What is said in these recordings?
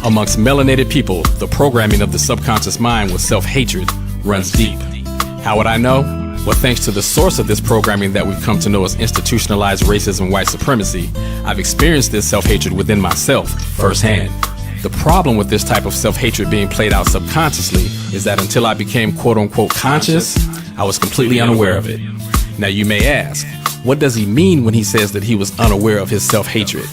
Amongst melanated people, the programming of the subconscious mind with self-hatred runs deep. How would I know? Well, thanks to the source of this programming that we've come to know as institutionalized racism and white supremacy, I've experienced this self-hatred within myself firsthand. The problem with this type of self-hatred being played out subconsciously is that until I became quote-unquote conscious, I was completely unaware of it. Now you may ask, what does he mean when he says that he was unaware of his self-hatred?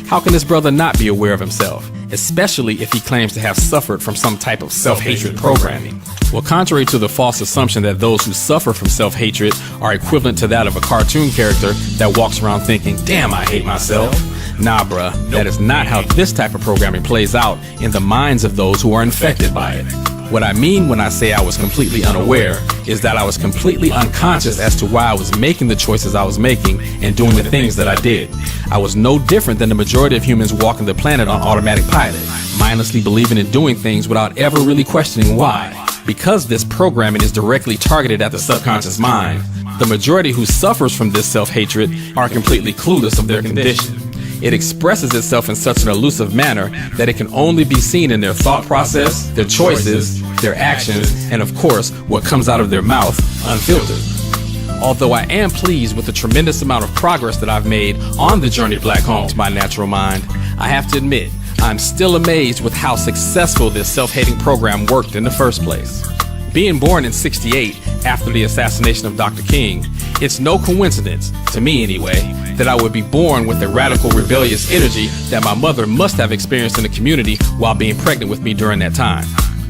How can this brother not be aware of himself, especially if he claims to have suffered from some type of self-hatred programming? Well, contrary to the false assumption that those who suffer from self-hatred are equivalent to that of a cartoon character that walks around thinking, damn, I hate myself. Nah, bruh, that is not how this type of programming plays out in the minds of those who are infected by it. What I mean when I say I was completely unaware is that I was completely unconscious as to why I was making the choices I was making and doing the things that I did. I was no different than the majority of humans walking the planet on automatic pilot, mindlessly believing in doing things without ever really questioning why. Because this programming is directly targeted at the subconscious mind, the majority who suffers from this self-hatred are completely clueless of their condition. It expresses itself in such an elusive manner that it can only be seen in their thought process, their choices, their actions, and of course, what comes out of their mouth, unfiltered. Although I am pleased with the tremendous amount of progress that I've made on the journey back home to my natural mind, I have to admit, I'm still amazed with how successful this self-hating program worked in the first place. Being born in '68, after the assassination of Dr. King, it's no coincidence, to me anyway, that I would be born with the radical rebellious energy that my mother must have experienced in the community while being pregnant with me during that time.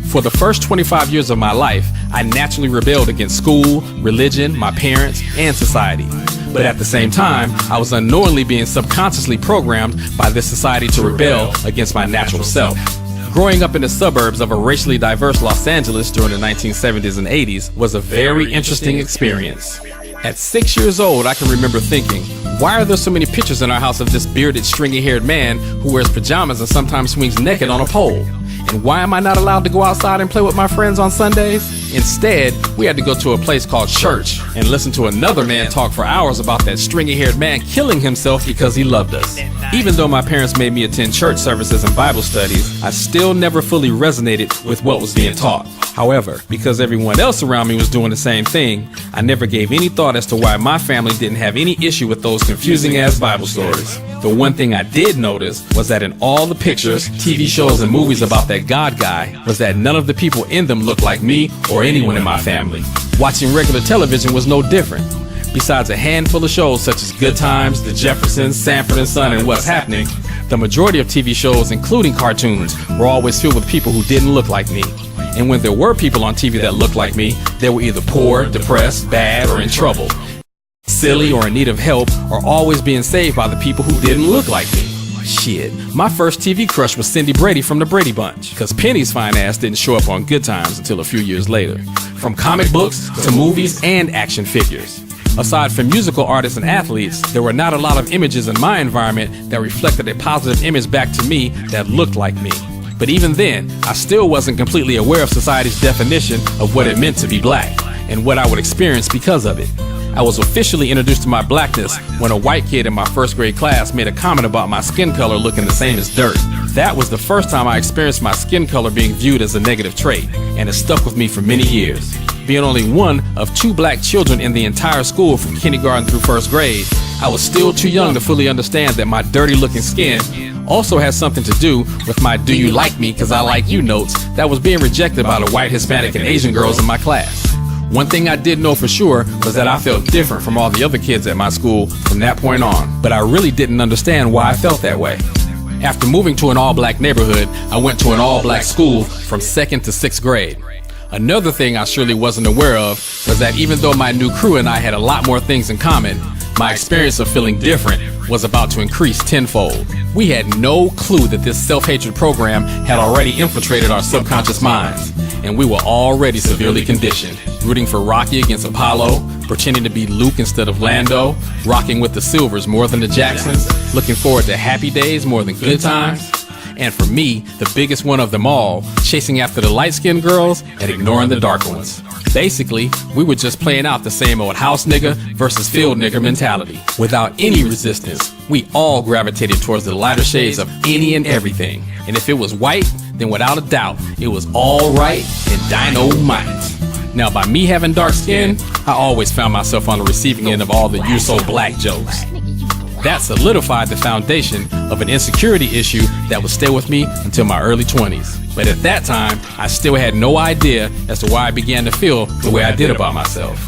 For the first 25 years of my life, I naturally rebelled against school, religion, my parents, and society. But at the same time, I was unknowingly being subconsciously programmed by this society to rebel against my natural self. Growing up in the suburbs of a racially diverse Los Angeles during the 1970s and 80s was a very interesting experience. At 6 years old, I can remember thinking, why are there so many pictures in our house of this bearded, stringy-haired man who wears pajamas and sometimes swings naked on a pole? And why am I not allowed to go outside and play with my friends on Sundays? Instead, we had to go to a place called church and listen to another man talk for hours about that stringy-haired man killing himself because he loved us. Even though my parents made me attend church services and Bible studies, I still never fully resonated with what was being taught. However, because everyone else around me was doing the same thing, I never gave any thought as to why my family didn't have any issue with those confusing-ass Bible stories. The one thing I did notice was that in all the pictures, TV shows, and movies about that God guy was that none of the people in them looked like me or anyone in my family. Watching regular television was no different. Besides a handful of shows such as Good Times, The Jeffersons, Sanford and Son, and What's Happening, the majority of TV shows, including cartoons, were always filled with people who didn't look like me. And when there were people on TV that looked like me, they were either poor, depressed, bad, or in trouble, silly or in need of help, or always being saved by the people who didn't look like me. Shit, my first TV crush was Cindy Brady from the Brady Bunch, cause Penny's fine ass didn't show up on Good Times until a few years later. From comic books to movies and action figures. Aside from musical artists and athletes, there were not a lot of images in my environment that reflected a positive image back to me that looked like me. But even then, I still wasn't completely aware of society's definition of what it meant to be black, and what I would experience because of it. I was officially introduced to my blackness when a white kid in my first grade class made a comment about my skin color looking the same as dirt. That was the first time I experienced my skin color being viewed as a negative trait, and it stuck with me for many years. Being only one of 2 black children in the entire school from kindergarten through first grade, I was still too young to fully understand that my dirty looking skin also has something to do with my "do you like me cause I like you" notes that was being rejected by the white, Hispanic, and Asian girls in my class. One thing I did know for sure was that I felt different from all the other kids at my school from that point on, but I really didn't understand why I felt that way. After moving to an all-black neighborhood, I went to an all-black school from 2nd to 6th grade. Another thing I surely wasn't aware of was that even though my new crew and I had a lot more things in common, my experience of feeling different was about to increase tenfold. We had no clue that this self-hatred program had already infiltrated our subconscious minds, and we were already severely conditioned, rooting for Rocky against Apollo, pretending to be Luke instead of Lando, rocking with the Silvers more than the Jacksons, looking forward to Happy Days more than Good Times. and for me, the biggest one of them all, chasing after the light-skinned girls and ignoring the darker ones. Basically, we were just playing out the same old house nigga versus field nigga mentality. Without any resistance, we all gravitated towards the lighter shades of any and everything. And if it was white, then without a doubt, it was all right and dynamite. Now, by me having dark skin, I always found myself on the receiving end of all the "you so black" jokes. That solidified the foundation of an insecurity issue that would stay with me until my early 20s. But at that time, I still had no idea as to why I began to feel the way I did about myself.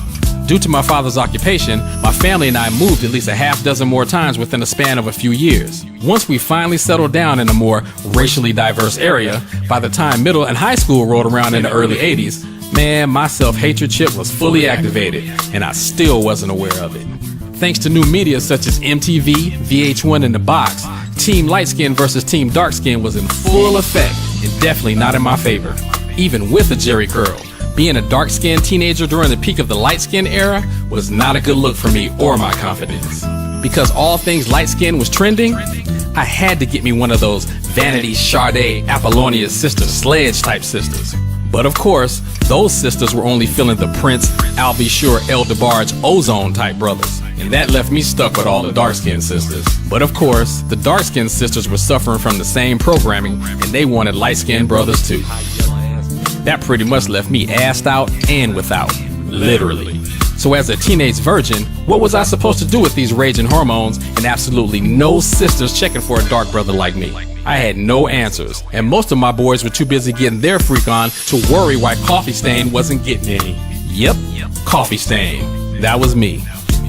Due to my father's occupation, my family and I moved at least a half dozen more times within a span of a few years. Once we finally settled down in a more racially diverse area, by the time middle and high school rolled around in the early 80s, man, my self-hatred chip was fully activated, and I still wasn't aware of it. Thanks to new media such as MTV, VH1, and The Box, Team Light Skin versus Team Dark Skin was in full effect and definitely not in my favor. Even with a Jerry curl, being a dark-skinned teenager during the peak of the light-skin era was not a good look for me or my confidence. Because all things light-skin was trending, I had to get me one of those Vanity, Sade, Apollonia sister sledge type sisters. But of course, those sisters were only feeling the Prince, Al B. Sure, El DeBarge, Ozone type brothers. And that left me stuck with all the dark-skinned sisters. But of course, the dark-skinned sisters were suffering from the same programming, and they wanted light-skinned brothers too. That pretty much left me assed out and without, literally. So as a teenage virgin, what was I supposed to do with these raging hormones and absolutely no sisters checking for a dark brother like me? I had no answers, and most of my boys were too busy getting their freak on to worry why Coffee Stain wasn't getting any. Yep, Coffee Stain. That was me,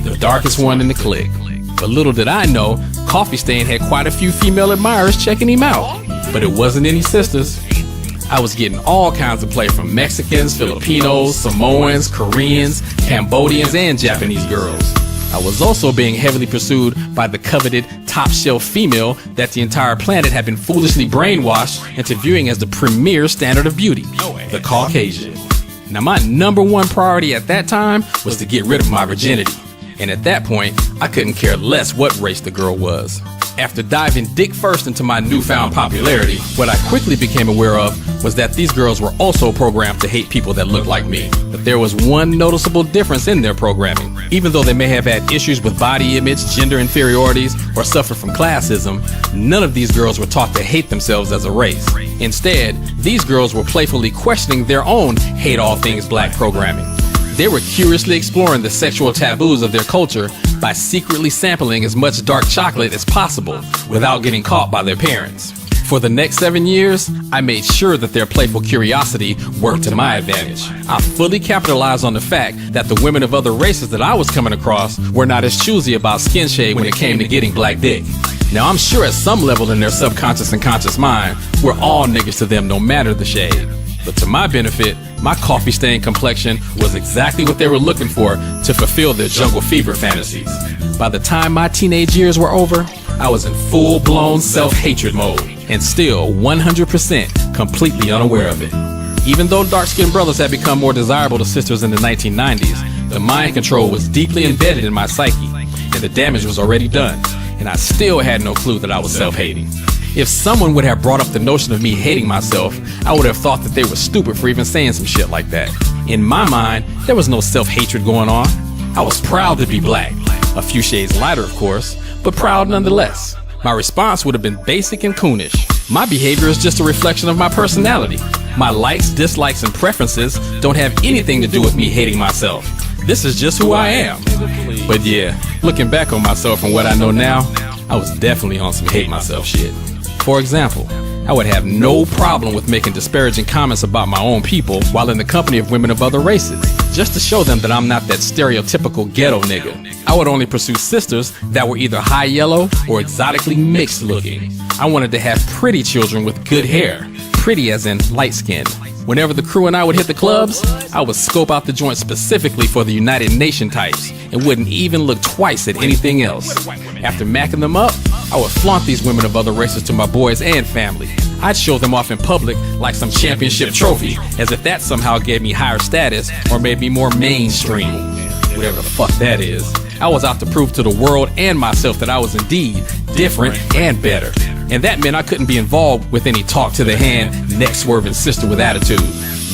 the darkest one in the clique. But little did I know, Coffee Stain had quite a few female admirers checking him out. But it wasn't any sisters. I was getting all kinds of play from Mexicans, Filipinos, Samoans, Koreans, Cambodians, and Japanese girls. I was also being heavily pursued by the coveted top-shelf female that the entire planet had been foolishly brainwashed into viewing as the premier standard of beauty, the Caucasian. Now, my number one priority at that time was to get rid of my virginity. And at that point, I couldn't care less what race the girl was. After diving dick first into my newfound popularity, what I quickly became aware of was that these girls were also programmed to hate people that looked like me. But there was one noticeable difference in their programming. Even though they may have had issues with body image, gender inferiorities, or suffered from classism, none of these girls were taught to hate themselves as a race. Instead, these girls were playfully questioning their own hate all things black programming. They were curiously exploring the sexual taboos of their culture by secretly sampling as much dark chocolate as possible without getting caught by their parents. For the next 7 years, I made sure that their playful curiosity worked to my advantage. I fully capitalized on the fact that the women of other races that I was coming across were not as choosy about skin shade when it came to getting black dick. Now, I'm sure at some level in their subconscious and conscious mind, we're all niggas to them no matter the shade. But to my benefit, my coffee stain complexion was exactly what they were looking for to fulfill their jungle fever fantasies. By the time my teenage years were over, I was in full-blown self-hatred mode, and still 100% completely unaware of it. Even though dark-skinned brothers had become more desirable to sisters in the 1990s, the mind control was deeply embedded in my psyche, and the damage was already done, and I still had no clue that I was self-hating. If someone would have brought up the notion of me hating myself, I would have thought that they were stupid for even saying some shit like that. In my mind, there was no self-hatred going on. I was proud to be black. A few shades lighter, of course, but proud nonetheless. My response would have been basic and coonish. My behavior is just a reflection of my personality. My likes, dislikes, and preferences don't have anything to do with me hating myself. This is just who I am. But yeah, looking back on myself and what I know now, I was definitely on some hate myself shit. For example, I would have no problem with making disparaging comments about my own people while in the company of women of other races, just to show them that I'm not that stereotypical ghetto nigga. I would only pursue sisters that were either high yellow or exotically mixed looking. I wanted to have pretty children with good hair, pretty as in light skinned. Whenever the crew and I would hit the clubs, I would scope out the joint specifically for the United Nation types and wouldn't even look twice at anything else. After macking them up, I would flaunt these women of other races to my boys and family. I'd show them off in public like some championship trophy, as if that somehow gave me higher status or made me more mainstream. Whatever the fuck that is. I was out to prove to the world and myself that I was indeed different and better. and that meant I couldn't be involved with any talk to the hand, neck-swerving sister with attitude.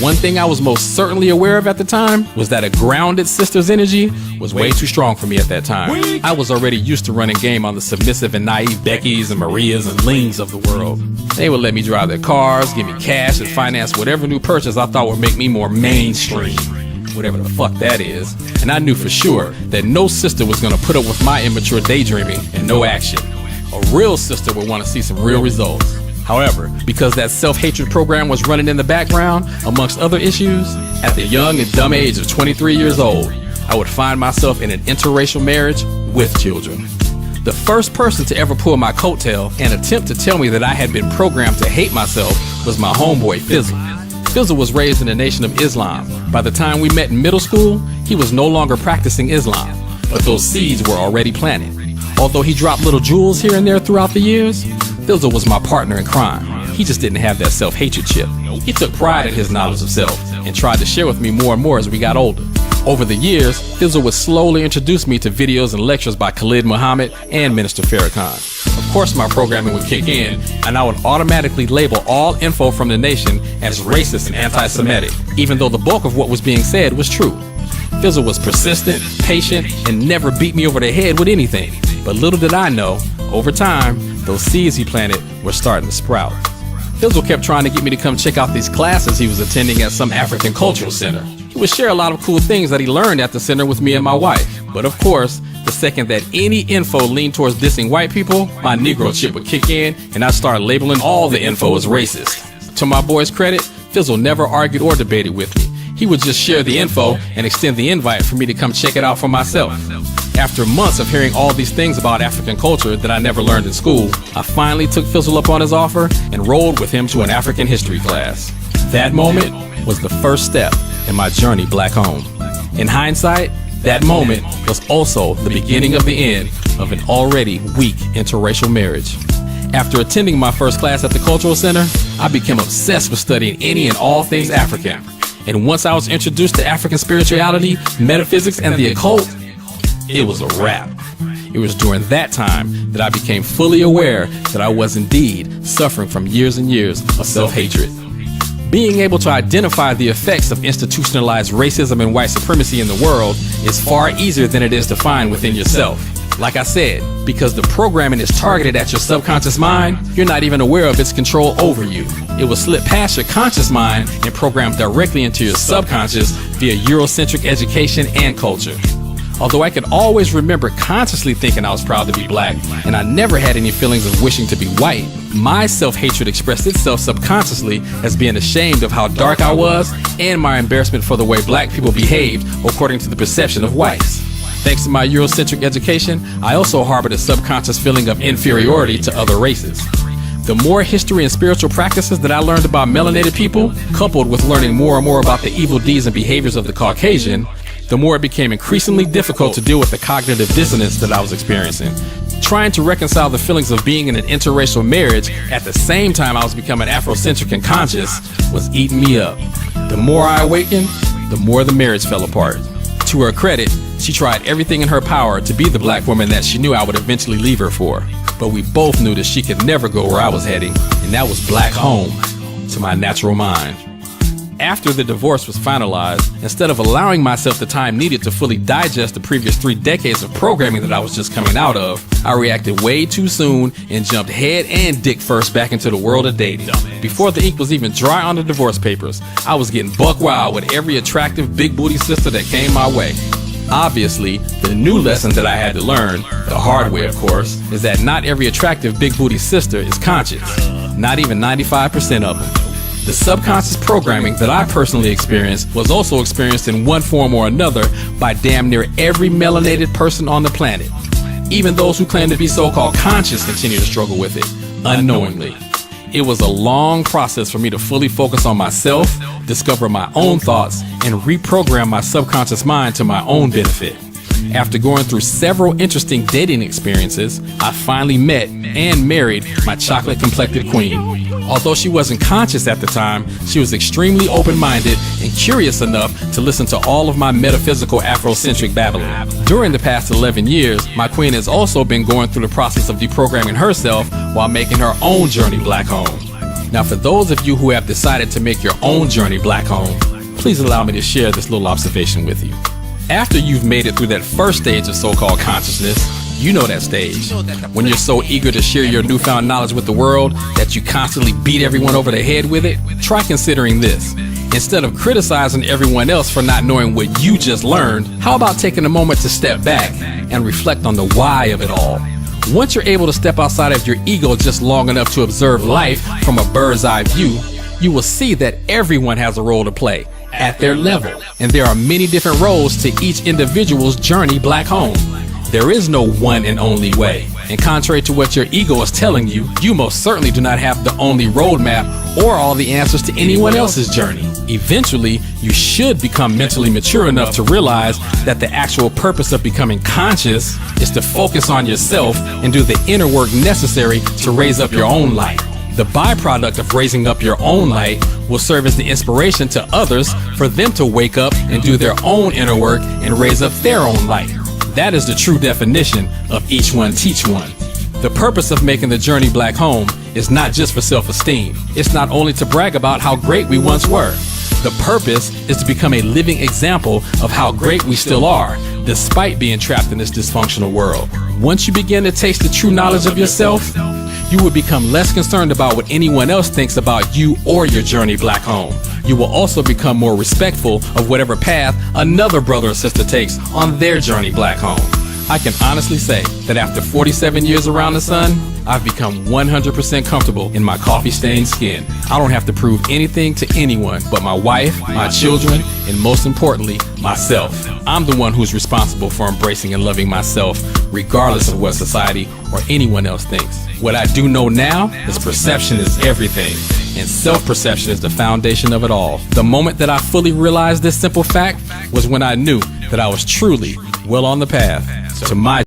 One thing I was most certainly aware of at the time was that a grounded sister's energy was way too strong for me at that time. I was already used to running game on the submissive and naive Beckys and Marias and Lings of the world. They would let me drive their cars, give me cash, and finance whatever new purchase I thought would make me more mainstream, whatever the fuck that is. And I knew for sure that no sister was gonna put up with my immature daydreaming and no action. A real sister would want to see some real results. However, because that self-hatred program was running in the background, amongst other issues, at the young and dumb age of 23 years old, I would find myself in an interracial marriage with children. The first person to ever pull my coattail and attempt to tell me that I had been programmed to hate myself was my homeboy Fizzle. Fizzle was raised in the Nation of Islam. By the time we met in middle school, he was no longer practicing Islam, but those seeds were already planted. Although he dropped little jewels here and there throughout the years, Fizzle was my partner in crime. He just didn't have that self-hatred chip. He took pride in his knowledge of self and tried to share with me more and more as we got older. Over the years, Fizzle would slowly introduce me to videos and lectures by Khalid Muhammad and Minister Farrakhan. Of course, my programming would kick in, and I would automatically label all info from the nation as racist and anti-Semitic, even though the bulk of what was being said was true. Fizzle was persistent, patient, and never beat me over the head with anything. But little did I know, over time, those seeds he planted were starting to sprout. Fizzle kept trying to get me to come check out these classes he was attending at some African cultural center. He would share a lot of cool things that he learned at the center with me and my wife. But of course, the second that any info leaned towards dissing white people, my Negro chip would kick in and I'd start labeling all the info as racist. To my boy's credit, Fizzle never argued or debated with me. He would just share the info and extend the invite for me to come check it out for myself. After months of hearing all these things about African culture that I never learned in school, I finally took Fizzle up on his offer and rolled with him to an African history class. That moment was the first step in my journey back home. In hindsight, that moment was also the beginning of the end of an already weak interracial marriage. After attending my first class at the Cultural Center, I became obsessed with studying any and all things African. And once I was introduced to African spirituality, metaphysics, and the occult, it was a wrap. It was during that time that I became fully aware that I was indeed suffering from years and years of self-hatred. Being able to identify the effects of institutionalized racism and white supremacy in the world is far easier than it is to find within yourself. Like I said, because the programming is targeted at your subconscious mind, you're not even aware of its control over you. It will slip past your conscious mind and program directly into your subconscious via Eurocentric education and culture. Although I could always remember consciously thinking I was proud to be black, and I never had any feelings of wishing to be white, my self-hatred expressed itself subconsciously as being ashamed of how dark I was and my embarrassment for the way black people behaved according to the perception of whites. Thanks to my Eurocentric education, I also harbored a subconscious feeling of inferiority to other races. The more history and spiritual practices that I learned about melanated people, coupled with learning more and more about the evil deeds and behaviors of the Caucasian, the more it became increasingly difficult to deal with the cognitive dissonance that I was experiencing. Trying to reconcile the feelings of being in an interracial marriage at the same time I was becoming Afrocentric and conscious was eating me up. The more I awakened, the more the marriage fell apart. To her credit, she tried everything in her power to be the black woman that she knew I would eventually leave her for. But we both knew that she could never go where I was heading, and that was black home, to my natural mind. After the divorce was finalized, instead of allowing myself the time needed to fully digest the previous 3 decades of programming that I was just coming out of, I reacted way too soon and jumped head and dick first back into the world of dating. Before the ink was even dry on the divorce papers, I was getting buck wild with every attractive big booty sister that came my way. Obviously, the new lesson that I had to learn, the hard way of course, is that not every attractive big booty sister is conscious. Not even 95% of them. The subconscious programming that I personally experienced was also experienced in one form or another by damn near every melanated person on the planet. Even those who claim to be so-called conscious continue to struggle with it, unknowingly. It was a long process for me to fully focus on myself, discover my own thoughts, and reprogram my subconscious mind to my own benefit. After going through several interesting dating experiences, I finally met and married my chocolate-complected queen. Although she wasn't conscious at the time, she was extremely open-minded and curious enough to listen to all of my metaphysical Afrocentric babbling. During the past 11 years, my queen has also been going through the process of deprogramming herself while making her own journey black home. Now, for those of you who have decided to make your own journey black home, please allow me to share this little observation with you. After you've made it through that first stage of so-called consciousness, you know that stage, when you're so eager to share your newfound knowledge with the world that you constantly beat everyone over the head with it. Try considering this. Instead of criticizing everyone else for not knowing what you just learned, how about taking a moment to step back and reflect on the why of it all? Once you're able to step outside of your ego just long enough to observe life from a bird's eye view, you will see that everyone has a role to play at their level, and there are many different roles to each individual's journey black home. There is no one and only way, and contrary to what your ego is telling you, you most certainly do not have the only roadmap or all the answers to anyone else's journey. Eventually, you should become mentally mature enough to realize that the actual purpose of becoming conscious is to focus on yourself and do the inner work necessary to raise up your own light. The byproduct of raising up your own light will serve as the inspiration to others for them to wake up and do their own inner work and raise up their own light. That is the true definition of each one teach one. The purpose of making the journey black home is not just for self-esteem. It's not only to brag about how great we once were. The purpose is to become a living example of how great we still are, despite being trapped in this dysfunctional world. Once you begin to taste the true knowledge of yourself, you will become less concerned about what anyone else thinks about you or your journey black home. You will also become more respectful of whatever path another brother or sister takes on their journey black home. I can honestly say that after 47 years around the sun, I've become 100% comfortable in my coffee-stained skin. I don't have to prove anything to anyone but my wife, my children, and most importantly, myself. I'm the one who's responsible for embracing and loving myself, regardless of what society or anyone else thinks. What I do know now is perception is everything, and self-perception is the foundation of it all. The moment that I fully realized this simple fact was when I knew that I was truly well on the path to my